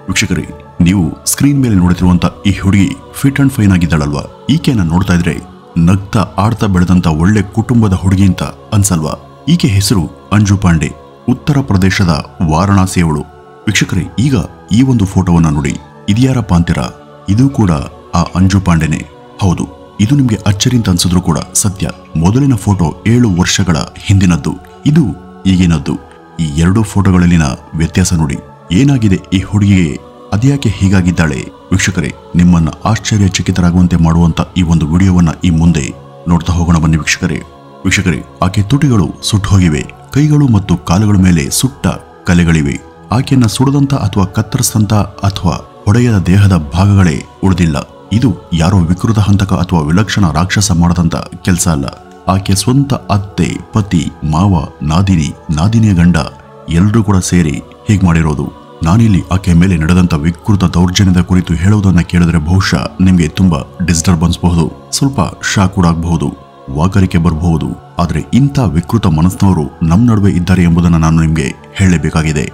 ವೀಕ್ಷಕರೇ, ನೀವು ಸ್ಕ್ರೀನ್ ಮೇಲೆ ನೋಡುತ್ತಿರುವಂತ ಈ ಹುಡುಗಿ ಫಿಟ್ ಅಂಡ್ ಫೈನ್ ಆಗಿದ್ದಾಳಲ್ವಾ? ಈಕೆನ ನೋಡ್ತಾ ಇದ್ರೆ ನಗ್ತಾ ಆಡ್ತಾ ಬೆಳೆದಂತ ಒಳ್ಳೆ ಕುಟುಂಬದ ಹುಡುಗಿ ಅಂತ ಅನ್ಸಲ್ವಾ? ಈಕೆ ಹೆಸರು ಅಂಜು ಪಾಂಡೆ, ಉತ್ತರ ಪ್ರದೇಶದ ವಾರಣಾಸಿಯವಳು. ವೀಕ್ಷಕರೇ, ಈಗ ಈ ಒಂದು ಫೋಟೋವನ್ನ ನೋಡಿ. ಇದ್ಯಾರಪ್ಪ ಅಂತೀರಾ? ಇದು ಕೂಡ ಆ ಅಂಜು ಪಾಂಡೆನೇ. ಹೌದು, ಇದು ನಿಮ್ಗೆ ಅಚ್ಚರಿ ಅಂತ ಅನ್ಸಿದ್ರು ಕೂಡ ಸತ್ಯ. ಮೊದಲಿನ ಫೋಟೋ 7 ವರ್ಷಗಳ ಹಿಂದಿನದ್ದು, ಇದು ಈಗಿನದ್ದು. ಈ 2 ಫೋಟೋಗಳಲ್ಲಿನ ವ್ಯತ್ಯಾಸ ನೋಡಿ. ಏನಾಗಿದೆ ಈ ಹುಡುಗಿಗೆ? ಅದ್ಯಾಕೆ ಹೀಗಾಗಿದ್ದಾಳೆ? ವೀಕ್ಷಕರೇ, ನಿಮ್ಮನ್ನ ಆಶ್ಚರ್ಯಚಕಿತರಾಗುವಂತೆ ಮಾಡುವಂತ ಈ ಒಂದು ವಿಡಿಯೋವನ್ನ ಈ ಮುಂದೆ ನೋಡ್ತಾ ಹೋಗೋಣ ಬನ್ನಿ ವೀಕ್ಷಕರೇ, ಆಕೆ ತುಟಿಗಳು ಸುಟ್ಟು ಹೋಗಿವೆ, ಕೈಗಳು ಮತ್ತು ಕಾಲುಗಳ ಮೇಲೆ ಸುಟ್ಟ ಕಲೆಗಳಿವೆ. ಆಕೆಯನ್ನ ಸುಡದಂತ ಅಥವಾ ಕತ್ತರಿಸಿದಂತ ಅಥವಾ ಹೊಡೆಯದ ದೇಹದ ಭಾಗಗಳೇ ಉಳಿದಿಲ್ಲ. ಇದು ಯಾರೋ ವಿಕೃತ ಹಂತಕ ಅಥವಾ ವಿಲಕ್ಷಣ ರಾಕ್ಷಸ ಮಾಡದಂತ ಕೆಲಸ ಅಲ್ಲ. ಆಕೆ ಸ್ವಂತ ಅತ್ತೆ, ಪತಿ, ಮಾವ, ನಾದಿನಿಯ ಗಂಡ ಎಲ್ಲರೂ ಕೂಡ ಸೇರಿ ಹೀಗೆ ಮಾಡಿರೋದು. ನಾನಿಲ್ಲಿ ಆಕೆ ಮೇಲೆ ನಡೆದಂತ ವಿಕೃತ ದೌರ್ಜನ್ಯದ ಕುರಿತು ಹೇಳುವುದನ್ನ ಕೇಳಿದ್ರೆ ಬಹುಶಃ ನಿಮ್ಗೆ ತುಂಬಾ ಡಿಸ್ಟರ್ಬ್ ಅನ್ಸಬಹುದು, ಸ್ವಲ್ಪ ಶಾಕ್ ಕೂಡ ಆಗಬಹುದು, ವಾಕರಿಕೆ ಬರಬಹುದು. ಆದ್ರೆ ಇಂಥ ವಿಕೃತ ಮನಸ್ಸಿನವರು ನಮ್ಮ ನಡುವೆ ಇದ್ದಾರೆ ಎಂಬುದನ್ನು ನಾನು ನಿಮ್ಗೆ ಹೇಳಲೇಬೇಕಾಗಿದೆ.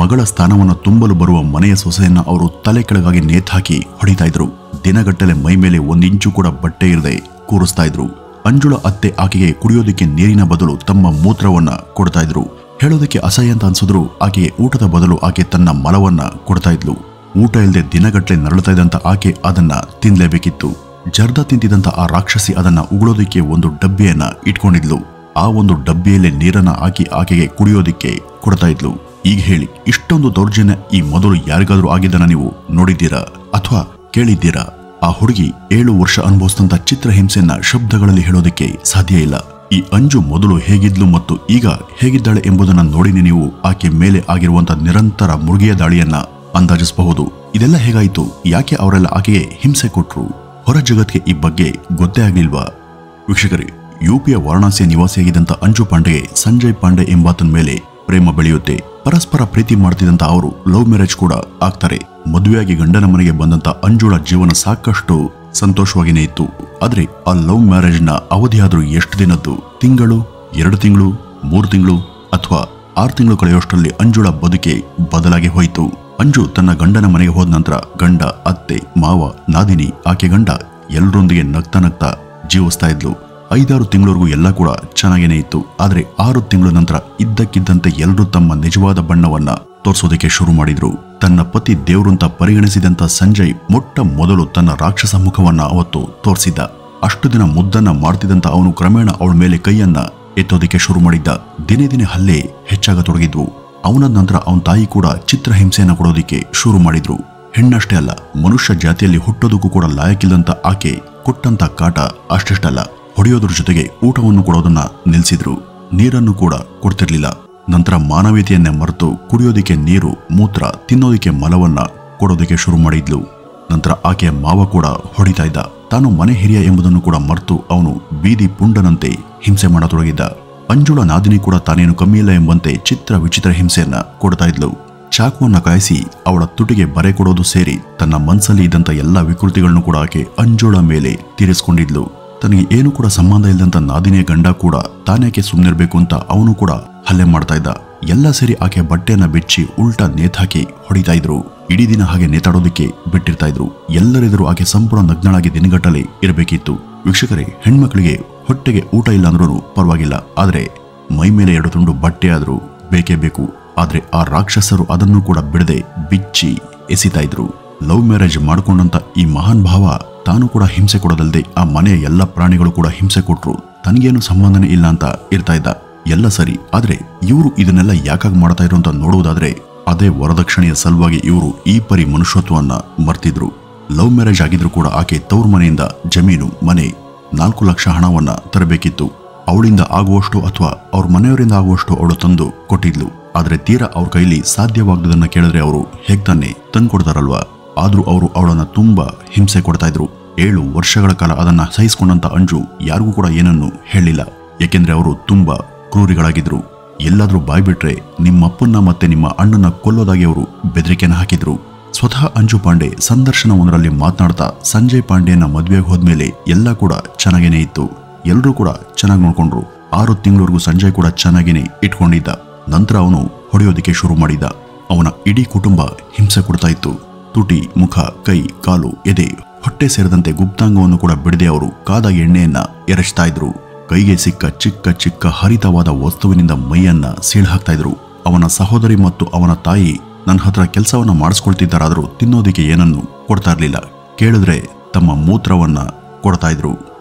ಮಗಳ ಸ್ಥಾನವನ್ನು ತುಂಬಲು ಬರುವ ಮನೆಯ ಸೊಸೆಯನ್ನ ಅವರು ತಲೆ ಕೆಳಗಾಗಿ ನೇತಾಕಿ ಹೊಡಿತಾ ಇದ್ರು. ದಿನಗಟ್ಟಲೆ ಮೈ ಮೇಲೆ 1 ಇಂಚು ಕೂಡ ಬಟ್ಟೆ ಇರದೆ ಕೂರಿಸ್ತಾ ಇದ್ರು. ಅಂಜುಳ ಅತ್ತೆ ಆಕೆಗೆ ಕುಡಿಯೋದಕ್ಕೆ ನೀರಿನ ಬದಲು ತಮ್ಮ ಮೂತ್ರವನ್ನ ಕೊಡ್ತಾ ಇದ್ರು. ಹೇಳೋದಕ್ಕೆ ಅಸಹ್ಯ ಅಂತ ಅನ್ಸಿದ್ರು ಆಕೆಗೆ ಊಟದ ಬದಲು ಆಕೆ ತನ್ನ ಮಲವನ್ನ ಕೊಡ್ತಾ ಇದ್ಲು. ಊಟ ಇಲ್ಲದೆ ದಿನಗಟ್ಟಲೆ ನರಳುತ್ತಾ ಇದ್ದಂತ ಆಕೆ ಅದನ್ನ ತಿನ್ಲೇಬೇಕಿತ್ತು. ಜರ್ದ ತಿಂತಿದ್ದಂತ ಆ ರಾಕ್ಷಸಿ ಅದನ್ನ ಉಗುಳೋದಕ್ಕೆ ಒಂದು ಡಬ್ಬಿಯನ್ನ ಇಟ್ಕೊಂಡಿದ್ಲು. ಆ ಒಂದು ಡಬ್ಬಿಯಲ್ಲೇ ನೀರನ್ನ ಹಾಕಿ ಆಕೆಗೆ ಕುಡಿಯೋದಿಕ್ಕೆ ಕೊಡ್ತಾ ಇದ್ಲು. ಈಗ ಹೇಳಿ, ಇಷ್ಟೊಂದು ದೌರ್ಜನ್ಯ ಈ ಮೊದಲು ಯಾರಿಗಾದ್ರೂ ಆಗಿದ್ದನ್ನ ನೀವು ನೋಡಿದ್ದೀರಾ ಅಥವಾ ಕೇಳಿದ್ದೀರಾ? ಆ ಹುಡುಗಿ 7 ವರ್ಷ ಅನುಭವಿಸಿದಂತ ಚಿತ್ರಹಿಂಸೆಯನ್ನ ಶಬ್ದಗಳಲ್ಲಿ ಹೇಳೋದಕ್ಕೆ ಸಾಧ್ಯ ಇಲ್ಲ. ಈ ಅಂಜು ಮೊದಲು ಹೇಗಿದ್ಲು ಮತ್ತು ಈಗ ಹೇಗಿದ್ದಾಳೆ ಎಂಬುದನ್ನ ನೋಡಿನೇ ನೀವು ಆಕೆ ಮೇಲೆ ಆಗಿರುವಂತಹ ನಿರಂತರ ಮುರುಗಿಯ ದಾಳಿಯನ್ನ ಅಂದಾಜಿಸಬಹುದು. ಇದೆಲ್ಲ ಹೇಗಾಯಿತು? ಯಾಕೆ ಅವರೆಲ್ಲ ಆಕೆಗೆ ಹಿಂಸೆ ಕೊಟ್ರು? ಹೊರ ಜಗತ್ಗೆ ಈ ಬಗ್ಗೆ ಗೊತ್ತೇ ಆಗ್ಲಿಲ್ವಾ? ವೀಕ್ಷಕರೇ, ಯುಪಿಯ ವಾರಣಾಸಿಯ ನಿವಾಸಿಯಾಗಿದ್ದಂತ ಅಂಜು ಪಾಂಡೆಗೆ ಸಂಜಯ್ ಪಾಂಡೆ ಎಂಬಾತನ ಮೇಲೆ ಪ್ರೇಮ ಬೆಳೆಯುತ್ತೆ. ಪರಸ್ಪರ ಪ್ರೀತಿ ಮಾಡ್ತಿದ್ದಂತ ಅವರು ಲವ್ ಮ್ಯಾರೇಜ್ ಕೂಡ ಆಗ್ತಾರೆ. ಮದುವೆಯಾಗಿ ಗಂಡನ ಮನೆಗೆ ಬಂದಂತ ಅಂಜುಳ ಜೀವನ ಸಾಕಷ್ಟು ಸಂತೋಷವಾಗಿನೇ ಇತ್ತು. ಆದ್ರೆ ಆ ಲವ್ ಮ್ಯಾರೇಜ್ ನ ಅವಧಿಯಾದ್ರೂ ಎಷ್ಟು ದಿನದ್ದು? ತಿಂಗಳು, 2 ತಿಂಗಳು, 3 ತಿಂಗಳು ಅಥವಾ 6 ತಿಂಗಳು ಕಳೆಯೋಷ್ಟರಲ್ಲಿ ಅಂಜುಳ ಬದುಕೆ ಬದಲಾಗಿ ಹೋಯಿತು. ಅಂಜು ತನ್ನ ಗಂಡನ ಮನೆಗೆ ಹೋದ ನಂತರ ಗಂಡ, ಅತ್ತೆ, ಮಾವ, ನಾದಿನಿ, ಆಕೆ ಗಂಡ ಎಲ್ಲರೊಂದಿಗೆ ನಗ್ತಾ ಜೀವಿಸ್ತಾ ಇದ್ಲು. 5-6 ತಿಂಗಳವರೆಗೂ ಎಲ್ಲ ಕೂಡ ಚೆನ್ನಾಗೇನೆ ಇತ್ತು. ಆದ್ರೆ 6 ತಿಂಗಳ ನಂತರ ಇದ್ದಕ್ಕಿದ್ದಂತೆ ಎಲ್ಲರೂ ತಮ್ಮ ನಿಜವಾದ ಬಣ್ಣವನ್ನ ತೋರಿಸೋದಕ್ಕೆ ಶುರು ಮಾಡಿದ್ರು. ತನ್ನ ಪತಿ ದೇವ್ರು ಅಂತ ಪರಿಗಣಿಸಿದಂತ ಸಂಜಯ್ ಮೊಟ್ಟ ಮೊದಲು ತನ್ನ ರಾಕ್ಷಸ ಮುಖವನ್ನ ಅವತ್ತು ತೋರಿಸಿದ್ದ. ಅಷ್ಟು ದಿನ ಮುದ್ದನ್ನ ಮಾಡ್ತಿದ್ದಂತ ಅವನು ಕ್ರಮೇಣ ಅವಳ ಮೇಲೆ ಕೈಯನ್ನ ಎತ್ತೋದಕ್ಕೆ ಶುರು ಮಾಡಿದ್ದ. ದಿನೇ ಹಲ್ಲೆ ಹೆಚ್ಚಾಗತೊಡಗಿದ್ವು. ಅವನ ನಂತರ ಅವನ ತಾಯಿ ಕೂಡ ಚಿತ್ರಹಿಂಸೆಯನ್ನ ಕೊಡೋದಿಕ್ಕೆ ಶುರು ಮಾಡಿದ್ರು. ಹೆಣ್ಣಷ್ಟೇ ಅಲ್ಲ, ಮನುಷ್ಯ ಜಾತಿಯಲ್ಲಿ ಹುಟ್ಟೋದಕ್ಕೂ ಕೂಡ ಲಾಯಕ್ಕಿಲ್ಲಂತ ಆಕೆ ಕೊಟ್ಟಂತ ಕಾಟ ಅಷ್ಟಿಷ್ಟಲ್ಲ. ಹೊಡೆಯೋದ್ರ ಜೊತೆಗೆ ಊಟವನ್ನು ಕೊಡೋದನ್ನ ನಿಲ್ಸಿದ್ರು. ನೀರನ್ನು ಕೂಡ ಕೊಡ್ತಿರ್ಲಿಲ್ಲ. ನಂತರ ಮಾನವೀಯತೆಯನ್ನೇ ಮರೆತು ಕುಡಿಯೋದಿಕ್ಕೆ ನೀರು, ಮೂತ್ರ, ತಿನ್ನೋದಿಕ್ಕೆ ಮಲವನ್ನ ಕೊಡೋದಕ್ಕೆ ಶುರು ಮಾಡಿದ್ಲು. ನಂತರ ಆಕೆಯ ಮಾವ ಕೂಡ ಹೊಡಿತಾ ಇದ್ದ. ತಾನು ಮನೆ ಹಿರಿಯ ಎಂಬುದನ್ನು ಕೂಡ ಮರೆತು ಅವನು ಬೀದಿ ಪುಂಡನಂತೆ ಹಿಂಸೆ ಮಾಡತೊಡಗಿದ್ದ. ಅಂಜುಳ ನಾದಿನಿ ಕೂಡ ತಾನೇನು ಕಮ್ಮಿಯಿಲ್ಲ ಎಂಬಂತೆ ವಿಚಿತ್ರ ಹಿಂಸೆಯನ್ನ ಕೊಡ್ತಾ ಇದ್ಲು. ಚಾಕುವನ್ನ ಕಾಯಿಸಿ ಅವಳ ತುಟಿಗೆ ಬರೆ ಕೊಡೋದು ಸೇರಿ ತನ್ನ ಮನಸ್ಸಲ್ಲಿ ಇದ್ದಂತ ಎಲ್ಲಾ ವಿಕೃತಿಗಳನ್ನು ಕೂಡ ಆಕೆ ಅಂಜುಳ ಮೇಲೆ ತೀರಿಸಿಕೊಂಡಿದ್ಲು. ತನಗೆ ಏನು ಕೂಡ ಸಂಬಂಧ ಇಲ್ಲದಂತ ನಾದಿನಿಯ ಗಂಡ ಕೂಡ ತಾನೇಕೆ ಸುಮ್ಮನಿರ್ಬೇಕು ಅಂತ ಅವನು ಕೂಡ ಹಲ್ಲೆ ಮಾಡ್ತಾ ಇದ್ದ. ಎಲ್ಲ ಸೇರಿ ಆಕೆ ಬಟ್ಟೆಯನ್ನ ಬೆಚ್ಚಿ ಉಲ್ಟಾ ನೇತಾಕಿ ಹೊಡಿತಾ ಇದ್ರು. ಇಡೀ ದಿನ ಹಾಗೆ ನೇತಾಡೋದಕ್ಕೆ ಬಿಟ್ಟಿರ್ತಾ ಇದ್ರು. ಎಲ್ಲರೆದುರು ಆಕೆ ಸಂಪೂರ್ಣ ನಗ್ನಳಾಗಿ ದಿನಗಟ್ಟಲೆ ಇರಬೇಕಿತ್ತು. ವೀಕ್ಷಕರೇ, ಹೆಣ್ಮಕ್ಳಿಗೆ ಹೊಟ್ಟೆಗೆ ಊಟ ಇಲ್ಲ ಅಂದ್ರೂ ಪರವಾಗಿಲ್ಲ, ಆದ್ರೆ ಮೈ ಮೇಲೆ 2 ತುಂಡು ಬಟ್ಟೆ ಆದ್ರೂ ಬೇಕೇ ಬೇಕು. ಆದ್ರೆ ಆ ರಾಕ್ಷಸರು ಅದನ್ನು ಕೂಡ ಬಿಡದೆ ಬಿಚ್ಚಿ ಎಸಿತಾ ಇದ್ರು. ಲವ್ ಮ್ಯಾರೇಜ್ ಮಾಡ್ಕೊಂಡಂತ ಈ ಮಹಾನ್ ಭಾವ ತಾನು ಕೂಡ ಹಿಂಸೆ ಕೊಡೋದಲ್ಲದೆ ಆ ಮನೆಯ ಎಲ್ಲ ಪ್ರಾಣಿಗಳು ಕೂಡ ಹಿಂಸೆ ಕೊಟ್ರು. ತನಗೇನು ಸಂಬಂಧನೇ ಇಲ್ಲ ಅಂತ ಇರ್ತಾ ಇದ್ದ. ಎಲ್ಲ ಸರಿ, ಆದ್ರೆ ಇವರು ಇದನ್ನೆಲ್ಲ ಯಾಕಾಗಿ ಮಾಡ್ತಾ ಇದ್ರು ಅಂತ ನೋಡುವುದಾದ್ರೆ ಅದೇ ವರದಕ್ಷಿಣೆಯ ಸಲುವಾಗಿ ಇವರು ಈ ಪರಿ ಮನುಷ್ಯತ್ವವನ್ನ ಮರ್ತಿದ್ರು. ಲವ್ ಮ್ಯಾರೇಜ್ ಆಗಿದ್ರು ಕೂಡ ಆಕೆ ತವ್ರ ಮನೆಯಿಂದ ಜಮೀನು, ಮನೆ, 4 ಲಕ್ಷ ಹಣವನ್ನ ತರಬೇಕಿತ್ತು. ಅವಳಿಂದ ಆಗುವಷ್ಟು ಅಥವಾ ಅವ್ರ ಮನೆಯವರಿಂದ ಆಗುವಷ್ಟು ಅವಳು ತಂದು ಕೊಟ್ಟಿದ್ಲು. ಆದ್ರೆ ತೀರಾ ಅವ್ರ ಕೈಲಿ ಸಾಧ್ಯವಾಗದನ್ನ ಕೇಳಿದ್ರೆ ಅವರು ಹೇಗ್ ತಾನೆ ತಂದ್ಕೊಡ್ತಾರಲ್ವಾ? ಆದ್ರೂ ಅವರು ಅವಳನ್ನ ತುಂಬಾ ಹಿಂಸೆ ಕೊಡ್ತಾ ಇದ್ರು. 7 ವರ್ಷಗಳ ಕಾಲ ಅದನ್ನ ಸಹಿಸಿಕೊಂಡಂತ ಅಂಜು ಯಾರಿಗೂ ಕೂಡ ಏನನ್ನು ಹೇಳಿಲ್ಲ. ಯಾಕೆಂದ್ರೆ ಅವರು ತುಂಬಾ ಕ್ರೂರಿಗಳಾಗಿದ್ರು. ಎಲ್ಲಾದ್ರೂ ಬಾಯ್ ಬಿಟ್ರೆ ನಿಮ್ಮಪ್ಪನ್ನ ಮತ್ತೆ ನಿಮ್ಮ ಅಣ್ಣನ ಕೊಲ್ಲೋದಾಗಿ ಅವರು ಬೆದರಿಕೆನ ಹಾಕಿದ್ರು. ಸ್ವತಃ ಅಂಜು ಪಾಂಡೆ ಸಂದರ್ಶನವೊಂದರಲ್ಲಿ ಮಾತನಾಡ್ತಾ ಸಂಜಯ್ ಪಾಂಡೆಯನ್ನ ಮದುವೆಗೆ ಹೋದ್ಮೇಲೆ ಎಲ್ಲ ಕೂಡ ಚೆನ್ನಾಗೇನೆ ಇತ್ತು, ಎಲ್ಲರೂ ಕೂಡ ಚೆನ್ನಾಗಿ ನೋಡ್ಕೊಂಡ್ರು. 6 ತಿಂಗಳವರೆಗೂ ಸಂಜಯ್ ಕೂಡ ಚೆನ್ನಾಗೇನೆ ಇಟ್ಕೊಂಡಿದ್ದ. ನಂತರ ಅವನು ಹೊಡೆಯೋದಿಕ್ಕೆ ಶುರು ಮಾಡಿದ್ದ. ಅವನ ಇಡೀ ಕುಟುಂಬ ಹಿಂಸೆ ಕೊಡ್ತಾ ಇತ್ತು. ತುಟಿ, ಮುಖ, ಕೈ, ಕಾಲು, ಎದೆ, ಹೊಟ್ಟೆ ಸೇರಿದಂತೆ ಗುಪ್ತಾಂಗವನ್ನು ಕೂಡ ಬಿಡದೆ ಅವರು ಕಾದ ಎಣ್ಣೆಯನ್ನ ಎರಚ್ತಾ ಇದ್ರು. ಕೈಗೆ ಸಿಕ್ಕ ಚಿಕ್ಕ ಚಿಕ್ಕ ಹರಿತವಾದ ವಸ್ತುವಿನಿಂದ ಮೈಯನ್ನ ಸೀಳ್ಹಾಕ್ತಾ ಇದ್ರು. ಅವನ ಸಹೋದರಿ ಮತ್ತು ಅವನ ತಾಯಿ ನನ್ನ ಹತ್ರ ಕೆಲಸವನ್ನ ಮಾಡಿಸ್ಕೊಳ್ತಿದ್ದಾರಾದ್ರೂ ತಿನ್ನೋದಿಕ್ಕೆ ಏನನ್ನು ಕೊಡ್ತಾ ಇರ್ಲಿಲ್ಲ. ಕೇಳಿದ್ರೆ ತಮ್ಮ ಮೂತ್ರವನ್ನ ಕೊಡ್ತಾ ಇದ್ರು.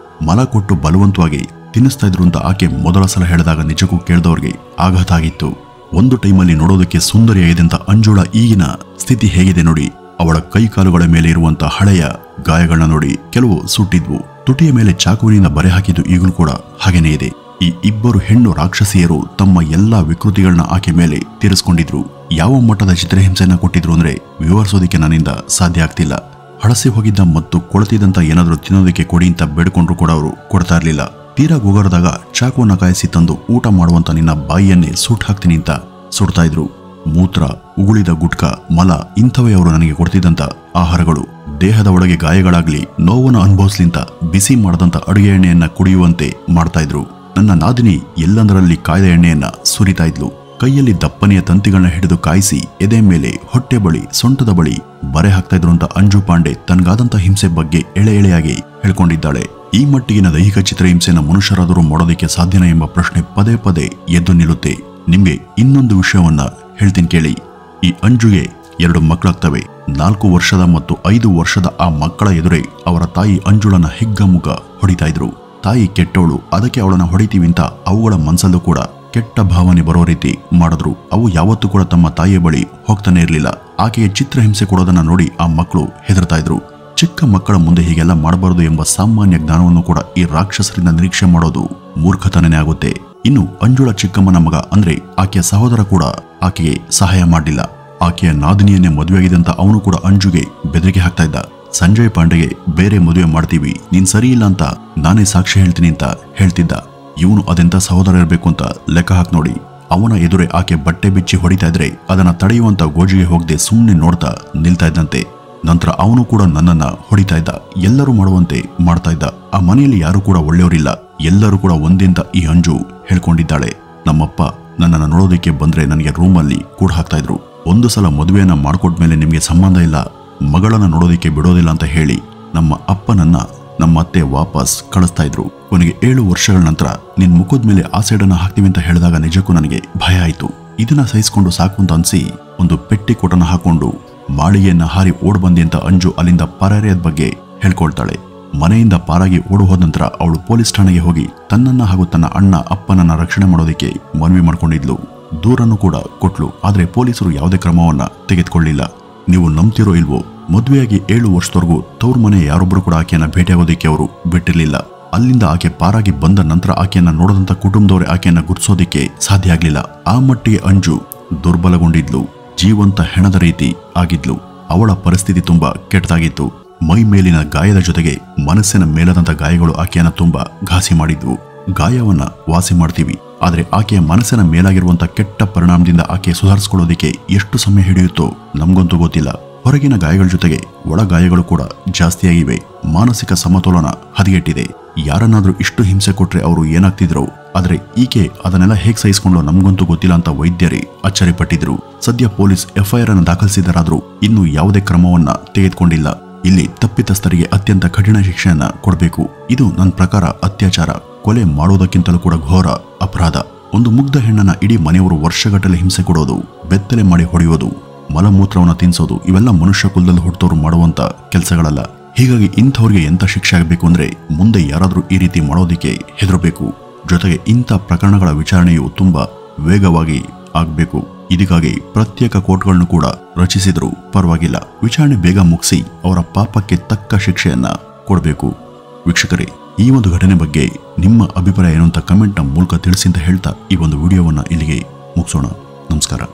ಮಲ ಕೊಟ್ಟು ಬಲವಂತವಾಗಿ ತಿನ್ನಿಸ್ತಾ ಇದ್ರು ಅಂತ ಆಕೆ ಮೊದಲ ಸಲ ಹೇಳಿದಾಗ ನಿಜಕ್ಕೂ ಕೇಳಿದವ್ರಿಗೆ ಆಘಾತ ಆಗಿತ್ತು. ಒಂದು ಟೈಮಲ್ಲಿ ನೋಡೋದಕ್ಕೆ ಸುಂದರಿಯಾಗಿದೆ ಅಂತ ಅಂಜುಳ ಈಗಿನ ಸ್ಥಿತಿ ಹೇಗಿದೆ ನೋಡಿ. ಅವಳ ಕೈ ಕಾಲುಗಳ ಮೇಲೆ ಇರುವಂತಹ ಹಳೆಯ ಗಾಯಗಳನ್ನ ನೋಡಿ ಕೆಲವು ಸುಟ್ಟಿದ್ವು. ತುಟಿಯ ಮೇಲೆ ಚಾಕುವಿನಿಂದ ಬರೆ ಹಾಕಿದ್ದು ಈಗಲೂ ಕೂಡ ಹಾಗೇನೇ ಇದೆ. ಈ ಇಬ್ಬರು ಹೆಣ್ಣು ರಾಕ್ಷಸಿಯರು ತಮ್ಮ ಎಲ್ಲಾ ವಿಕೃತಿಗಳನ್ನ ಆಕೆ ಮೇಲೆ ತೀರಿಸ್ಕೊಂಡಿದ್ರು. ಯಾವ ಮಟ್ಟದ ಚಿತ್ರಹಿಂಸೆಯನ್ನ ಕೊಟ್ಟಿದ್ರು ಅಂದ್ರೆ ವಿವರಿಸೋದಿಕ್ಕೆ ನನ್ನಿಂದ ಸಾಧ್ಯ ಆಗ್ತಿಲ್ಲ. ಹಳಸಿ ಹೋಗಿದ್ದ ಮತ್ತು ಕೊಳತಿದಂತ ಏನಾದ್ರೂ ತಿನ್ನೋದಕ್ಕೆ ಕೊಡಿ ಅಂತ ಬೇಡ್ಕೊಂಡ್ರು ಕೂಡ ಅವರು ಕೊಡ್ತಾ ಇರ್ಲಿಲ್ಲ. ತೀರಾ ಗೋಗರದಾಗ ಚಾಕುವನ್ನ ಕಾಯಿಸಿ ತಂದು ಊಟ ಮಾಡುವಂತ ನಿನ್ನ ಬಾಯಿಯನ್ನೇ ಸೂಟ್ ಹಾಕ್ತೀನಿ ಅಂತ ಸುಡ್ತಾ ಇದ್ರು. ಮೂತ್ರ, ಉಗುಳಿದ ಗುಟ್ಕ, ಮಲ ಇಂಥವೇ ಅವರು ನನಗೆ ಕೊಡ್ತಿದ್ದಂತ ಆಹಾರಗಳು. ದೇಹದ ಒಳಗೆ ಗಾಯಗಳಾಗ್ಲಿ, ನೋವನ್ನು ಅನುಭವಿಸ್ಲಿಂತ ಬಿಸಿ ಮಾಡದಂತ ಅಡುಗೆ ಎಣ್ಣೆಯನ್ನ ಕುಡಿಯುವಂತೆ ಮಾಡ್ತಾ ಇದ್ರು. ನನ್ನ ನಾದಿನಿ ಎಲ್ಲಂದರಲ್ಲಿ ಕಾಯ್ದ ಎಣ್ಣೆಯನ್ನ ಸುರಿತಾ ಇದ್ಲು. ಕೈಯಲ್ಲಿ ದಪ್ಪನೆಯ ತಂತಿಗಳನ್ನ ಹಿಡಿದು ಕಾಯಿಸಿ ಎದೆ ಮೇಲೆ, ಹೊಟ್ಟೆ ಬಳಿ, ಸೊಂಟದ ಬಳಿ ಬರೆ ಹಾಕ್ತಾ ಇದ್ರು ಅಂತ ಅಂಜು ಪಾಂಡೆ ತನಗಾದಂತ ಹಿಂಸೆ ಬಗ್ಗೆ ಎಳೆ ಎಳೆಯಾಗಿ ಹೇಳ್ಕೊಂಡಿದ್ದಾಳೆ. ಈ ಮಟ್ಟಿಗಿನ ದೈಹಿಕ ಚಿತ್ರಹಿಂಸೆನ ಮನುಷ್ಯರಾದರೂ ಮಾಡೋದಕ್ಕೆ ಸಾಧ್ಯನಾ ಎಂಬ ಪ್ರಶ್ನೆ ಪದೇ ಪದೇ ಎದ್ದು ನಿಲ್ಲುತ್ತೆ. ನಿಮ್ಗೆ ಇನ್ನೊಂದು ವಿಷಯವನ್ನ ಹೇಳ್ತೀನಿ ಕೇಳಿ. ಈ ಅಂಜುಗೆ 2 ಮಕ್ಕಳಾಗ್ತವೆ. 4 ವರ್ಷದ ಮತ್ತು 5 ವರ್ಷದ ಆ ಮಕ್ಕಳ ಎದುರೇ ಅವರ ತಾಯಿ ಅಂಜುಳನ್ನ ಹಿಗ್ಗಮುಗ್ಗ ಹೊಡಿತಾ ಇದ್ರು. ತಾಯಿ ಕೆಟ್ಟವಳು, ಅದಕ್ಕೆ ಅವಳನ್ನ ಹೊಡಿತೀವಿ ಅಂತ ಅವುಗಳ ಮನಸ್ಸಲ್ಲೂ ಕೂಡ ಕೆಟ್ಟ ಭಾವನೆ ಬರೋ ರೀತಿ ಮಾಡಿದ್ರು. ಅವು ಯಾವತ್ತೂ ಕೂಡ ತಮ್ಮ ತಾಯಿಯ ಬಳಿ ಹೋಗ್ತಾನೆ ಇರಲಿಲ್ಲ. ಆಕೆಗೆ ಚಿತ್ರಹಿಂಸೆ ಕೊಡೋದನ್ನ ನೋಡಿ ಆ ಮಕ್ಕಳು ಹೆದರ್ತಾ ಇದ್ರು. ಚಿಕ್ಕ ಮಕ್ಕಳ ಮುಂದೆ ಹೀಗೆಲ್ಲ ಮಾಡಬಾರದು ಎಂಬ ಸಾಮಾನ್ಯ ಜ್ಞಾನವನ್ನು ಕೂಡ ಈ ರಾಕ್ಷಸರಿಂದ ನಿರೀಕ್ಷೆ ಮಾಡೋದು ಮೂರ್ಖತನನೇ ಆಗುತ್ತೆ. ಇನ್ನು ಅಂಜುಳ ಚಿಕ್ಕಮ್ಮನ ಮಗ ಅಂದ್ರೆ ಆಕೆಯ ಸಹೋದರ ಕೂಡ ಆಕೆಗೆ ಸಹಾಯ ಮಾಡಲಿಲ್ಲ. ಆಕೆಯ ನಾದಿನಿಯನ್ನೇ ಮದುವೆಯಾಗಿದೆ ಅಂತ ಅವನು ಕೂಡ ಅಂಜುಗೆ ಬೆದರಿಕೆ ಹಾಕ್ತಾ ಇದ್ದ. ಸಂಜಯ್ ಪಾಂಡೆಗೆ ಬೇರೆ ಮದುವೆ ಮಾಡ್ತೀವಿ, ನೀನ್ ಸರಿ ಇಲ್ಲ ಅಂತ ನಾನೇ ಸಾಕ್ಷಿ ಹೇಳ್ತೀನಿ ಅಂತ ಹೇಳ್ತಿದ್ದ. ಇವನು ಅದೆಂತ ಸಹೋದರ ಇರಬೇಕು ಅಂತ ಲೆಕ್ಕ ಹಾಕಿ ನೋಡಿ. ಅವನ ಎದುರೇ ಆಕೆ ಬಟ್ಟೆ ಬಿಚ್ಚಿ ಹೊಡಿತಾ ಇದ್ರೆ ಅದನ್ನ ತಡೆಯುವಂತ ಗೋಜಿಗೆ ಹೋಗದೆ ಸುಮ್ಮನೆ ನೋಡ್ತಾ ನಿಲ್ತಾ ಇದ್ದಂತೆ. ನಂತರ ಅವನು ಕೂಡ ನನ್ನನ್ನ ಹೊಡಿತಾ ಇದ್ದ. ಎಲ್ಲರೂ ಮಾಡುವಂತೆ ಮಾಡ್ತಾ ಇದ್ದ. ಆ ಮನೆಯಲ್ಲಿ ಯಾರು ಕೂಡ ಒಳ್ಳೆಯವರಿಲ್ಲ, ಎಲ್ಲರೂ ಕೂಡ ಒಂದೆಂತ ಈ ಅಂಜು ಹೇಳ್ಕೊಂಡಿದ್ದಾಳೆ. ನಮ್ಮಪ್ಪ ನನ್ನನ್ನ ನೋಡೋದಕ್ಕೆ ಬಂದ್ರೆ ನನಗೆ ರೂಮಲ್ಲಿ ಕೂಡ ಹಾಕ್ತಾ ಇದ್ರು. ಒಂದು ಸಲ ಮದುವೆಯನ್ನ ಮಾಡ್ಕೊಟ್ಮೇಲೆ ನಿಮ್ಗೆ ಸಂಬಂಧ ಇಲ್ಲ, ಮಗಳನ್ನ ನೋಡೋದಕ್ಕೆ ಬಿಡೋದಿಲ್ಲ ಅಂತ ಹೇಳಿ ನಮ್ಮ ಅಪ್ಪನನ್ನ ನಮ್ಮ ಅತ್ತೆ ವಾಪಸ್ ಕಳಿಸ್ತಾ ಇದ್ರು. ಕೊನೆಗೆ 7 ವರ್ಷಗಳ ನಂತರ ನಿನ್ ಮುಖದ ಮೇಲೆ ಆಸಿಡನ್ನ ಹಾಕ್ತೀವಿ ಅಂತ ಹೇಳಿದಾಗ ನಿಜಕ್ಕೂ ನನಗೆ ಭಯ ಆಯ್ತು. ಇದನ್ನ ಸಹಿಸ್ಕೊಂಡು ಸಾಕು ಅಂತ ಅನ್ಸಿ ಒಂದು ಪೆಟ್ಟಿ ಕೋಟನ್ನ ಹಾಕೊಂಡು ಮಾಳಿಗೆಯನ್ನ ಹಾರಿ ಓಡ್ ಬಂದಿ ಅಂತ ಅಂಜು ಅಲ್ಲಿಂದ ಪರಾರಿಯದ ಬಗ್ಗೆ ಹೇಳ್ಕೊಳ್ತಾಳೆ. ಮನೆಯಿಂದ ಪಾರಾಗಿ ಓಡು ಹೋದ ನಂತರ ಅವಳು ಪೊಲೀಸ್ ಠಾಣೆಗೆ ಹೋಗಿ ತನ್ನನ್ನ ಹಾಗೂ ತನ್ನ ಅಣ್ಣ ಅಪ್ಪನನ್ನ ರಕ್ಷಣೆ ಮಾಡೋದಕ್ಕೆ ಮನವಿ ಮಾಡ್ಕೊಂಡಿದ್ಲು. ದೂರನ್ನು ಕೂಡ ಕೊಟ್ಲು. ಆದ್ರೆ ಪೊಲೀಸರು ಯಾವುದೇ ಕ್ರಮವನ್ನ ತೆಗೆದುಕೊಳ್ಳಿಲ್ಲ. ನೀವು ನಂಬ್ತಿರೋ ಇಲ್ವೋ, ಮದುವೆಯಾಗಿ 7 ವರ್ಷದವರೆಗೂ ತವ್ರ ಮನೆ ಯಾರೊಬ್ರು ಕೂಡ ಆಕೆಯನ್ನ ಭೇಟಿಯಾಗೋದಕ್ಕೆ ಅವರು ಬಿಟ್ಟಿರ್ಲಿಲ್ಲ. ಅಲ್ಲಿಂದ ಆಕೆ ಪಾರಾಗಿ ಬಂದ ನಂತರ ಆಕೆಯನ್ನ ನೋಡದಂತ ಕುಟುಂಬದವರೇ ಆಕೆಯನ್ನ ಗುರ್ಸೋದಿಕ್ಕೆ ಸಾಧ್ಯ ಆಗ್ಲಿಲ್ಲ. ಆ ಮಟ್ಟಿಗೆ ಅಂಜು ದುರ್ಬಲಗೊಂಡಿದ್ಲು. ಜೀವಂತ ಹೆಣದ ರೀತಿ ಆಗಿದ್ಲು. ಅವಳ ಪರಿಸ್ಥಿತಿ ತುಂಬಾ ಕೆಟ್ಟದಾಗಿತ್ತು. ಮೈ ಮೇಲಿನ ಗಾಯದ ಜೊತೆಗೆ ಮನಸ್ಸಿನ ಮೇಲದಂತ ಗಾಯಗಳು ಆಕೆಯನ್ನ ತುಂಬಾ ಘಾಸಿ ಮಾಡಿದ್ವು. ಗಾಯವನ್ನ ವಾಸಿ ಮಾಡ್ತೀವಿ, ಆದ್ರೆ ಆಕೆಯ ಮನಸ್ಸಿನ ಮೇಲಾಗಿರುವಂತ ಕೆಟ್ಟ ಪರಿಣಾಮದಿಂದ ಆಕೆ ಸುಧಾರಿಸಿಕೊಳ್ಳೋದಿಕ್ಕೆ ಎಷ್ಟು ಸಮಯ ಹಿಡಿಯುತ್ತೋ ನಮ್ಗಂತೂ ಗೊತ್ತಿಲ್ಲ. ಹೊರಗಿನ ಗಾಯಗಳ ಜೊತೆಗೆ ಒಳ ಗಾಯಗಳು ಕೂಡ ಜಾಸ್ತಿಯಾಗಿವೆ. ಮಾನಸಿಕ ಸಮತೋಲನ ಹದಗೆಟ್ಟಿದೆ. ಯಾರನ್ನಾದ್ರೂ ಇಷ್ಟು ಹಿಂಸೆ ಕೊಟ್ರೆ ಅವರು ಏನಾಗ್ತಿದ್ರು, ಆದ್ರೆ ಈಕೆ ಅದನ್ನೆಲ್ಲ ಹೇಗೆ ಸಹಿಸಿಕೊಂಡ್ಲೋ ನಮ್ಗಂತೂ ಗೊತ್ತಿಲ್ಲ ಅಂತ ವೈದ್ಯರೇ ಅಚ್ಚರಿಪಟ್ಟಿದ್ರು. ಸದ್ಯ ಪೊಲೀಸ್ FIR ಅನ್ನು ದಾಖಲಿಸಿದರಾದ್ರೂ ಇನ್ನೂ ಯಾವುದೇ ಕ್ರಮವನ್ನ ತೆಗೆದುಕೊಂಡಿಲ್ಲ. ಇಲ್ಲಿ ತಪ್ಪಿತಸ್ಥರಿಗೆ ಅತ್ಯಂತ ಕಠಿಣ ಶಿಕ್ಷೆಯನ್ನ ಕೊಡಬೇಕು. ಇದು ನನ್ನ ಪ್ರಕಾರ ಅತ್ಯಾಚಾರ, ಕೊಲೆ ಮಾಡೋದಕ್ಕಿಂತಲೂ ಕೂಡ ಘೋರ ಅಪರಾಧ. ಒಂದು ಮುಗ್ಧ ಹೆಣ್ಣನ್ನ ಇಡೀ ಮನೆಯವರು ವರ್ಷಗಟ್ಟಲೆ ಹಿಂಸೆ ಕೊಡೋದು, ಬೆತ್ತಲೆ ಮಾಡಿ ಹೊಡೆಯೋದು, ಮಲಮೂತ್ರವನ್ನ ತಿನ್ಸೋದು ಇವೆಲ್ಲ ಮನುಷ್ಯ ಕುಲದಲ್ಲಿ ಹುಟ್ಟೋರು ಮಾಡುವಂತ ಕೆಲಸಗಳಲ್ಲ. ಹೀಗಾಗಿ ಇಂಥವ್ರಿಗೆ ಎಂತ ಶಿಕ್ಷೆ ಆಗಬೇಕು ಅಂದ್ರೆ ಮುಂದೆ ಯಾರಾದ್ರೂ ಈ ರೀತಿ ಮಾಡೋದಿಕ್ಕೆ ಹೆದರಬೇಕು. ಜೊತೆಗೆ ಇಂಥ ಪ್ರಕರಣಗಳ ವಿಚಾರಣೆಯು ತುಂಬಾ ವೇಗವಾಗಿ ಆಗ್ಬೇಕು. ಇದಕ್ಕಾಗಿ ಪ್ರತ್ಯೇಕ ಕೋರ್ಟ್ಗಳನ್ನು ಕೂಡ ರಚಿಸಿದ್ರು ಪರವಾಗಿಲ್ಲ. ವಿಚಾರಣೆ ಬೇಗ ಮುಗಿಸಿ ಅವರ ಪಾಪಕ್ಕೆ ತಕ್ಕ ಶಿಕ್ಷೆಯನ್ನ ಕೊಡಬೇಕು. ವೀಕ್ಷಕರೇ, ಈ ಒಂದು ಘಟನೆ ಬಗ್ಗೆ ನಿಮ್ಮ ಅಭಿಪ್ರಾಯ ಏನು ಅಂತ ಕಮೆಂಟ್ನ ಮೂಲಕ ತಿಳಿಸಿ ಅಂತ ಹೇಳ್ತಾ ಈ ಒಂದು ವಿಡಿಯೋವನ್ನ ಇಲ್ಲಿಗೆ ಮುಗಿಸೋಣ. ನಮಸ್ಕಾರ.